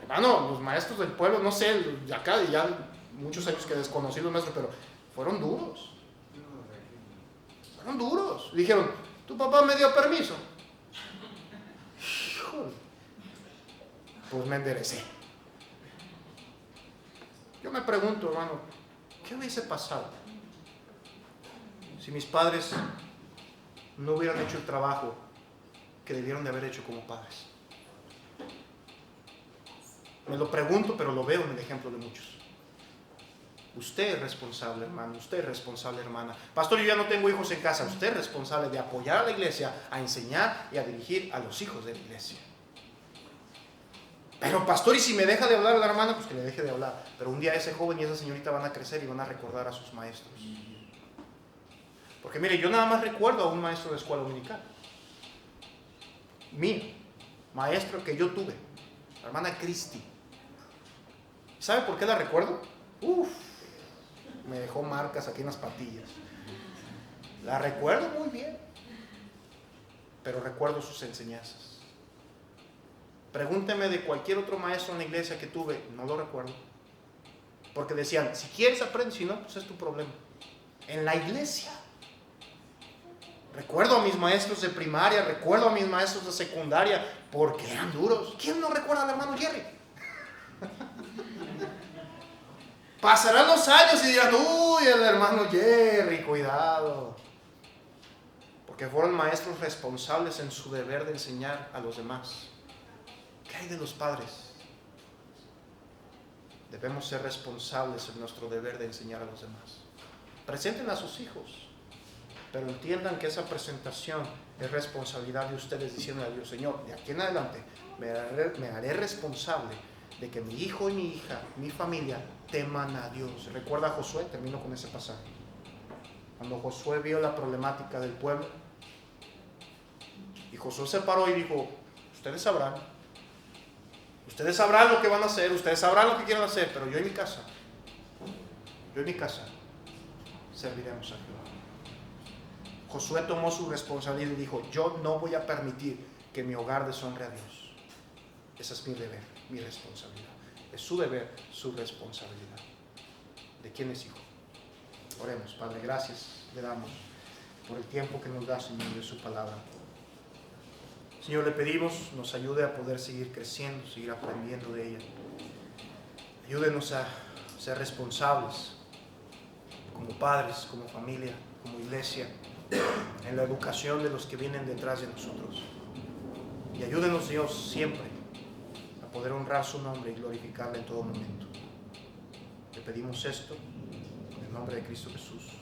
Hermano, los maestros del pueblo, no sé, de acá ya muchos años que desconocí los maestros, pero fueron duros. Fueron duros. Dijeron, tu papá me dio permiso. Híjole. Pues me enderecé. Yo me pregunto, hermano, ¿qué hubiese pasado si mis padres no hubieran hecho el trabajo que debieron de haber hecho como padres? Me lo pregunto, pero lo veo en el ejemplo de muchos. Usted es responsable, hermano. Usted es responsable, hermana. Pastor, yo ya no tengo hijos en casa. Usted es responsable de apoyar a la iglesia, a enseñar y a dirigir a los hijos de la iglesia. Pero pastor, y si me deja de hablar a la hermana, pues que le deje de hablar. Pero un día ese joven y esa señorita van a crecer y van a recordar a sus maestros. Porque mire, yo nada más recuerdo a un maestro de escuela dominical. Mío, maestro que yo tuve, la hermana Cristi. ¿Sabe por qué la recuerdo? Me dejó marcas aquí en las patillas. La recuerdo muy bien, pero recuerdo sus enseñanzas. Pregúnteme de cualquier otro maestro en la iglesia que tuve, no lo recuerdo. Porque decían, si quieres aprende, si no, pues es tu problema. En la iglesia. Recuerdo a mis maestros de primaria, recuerdo a mis maestros de secundaria, porque eran duros. ¿Quién no recuerda al hermano Jerry? Pasarán los años y dirán, uy, el hermano Jerry, cuidado. Porque fueron maestros responsables en su deber de enseñar a los demás. ¿Qué hay de los padres? Debemos ser responsables en nuestro deber de enseñar a los demás. Presenten a sus hijos, pero entiendan que esa presentación es responsabilidad de ustedes diciendo a Dios, Señor, de aquí en adelante me haré responsable de que mi hijo y mi hija, mi familia, teman a Dios. ¿Recuerda a Josué? Termino con ese pasaje. Cuando Josué vio la problemática del pueblo, y Josué se paró y dijo, ustedes sabrán lo que van a hacer, ustedes sabrán lo que quieren hacer, pero yo en mi casa serviremos a Jehová. Josué tomó su responsabilidad y dijo, yo no voy a permitir que mi hogar deshonre a Dios. Ese es mi deber, mi responsabilidad. Es su deber, su responsabilidad. ¿De quién es hijo? Oremos. Padre, gracias le damos por el tiempo que nos da, Señor, de su palabra. Señor, le pedimos nos ayude a poder seguir creciendo, seguir aprendiendo de ella. Ayúdenos a ser responsables como padres, como familia, como iglesia, en la educación de los que vienen detrás de nosotros. Y ayúdenos, Dios, siempre a poder honrar su nombre y glorificarle en todo momento. Le pedimos esto en el nombre de Cristo Jesús.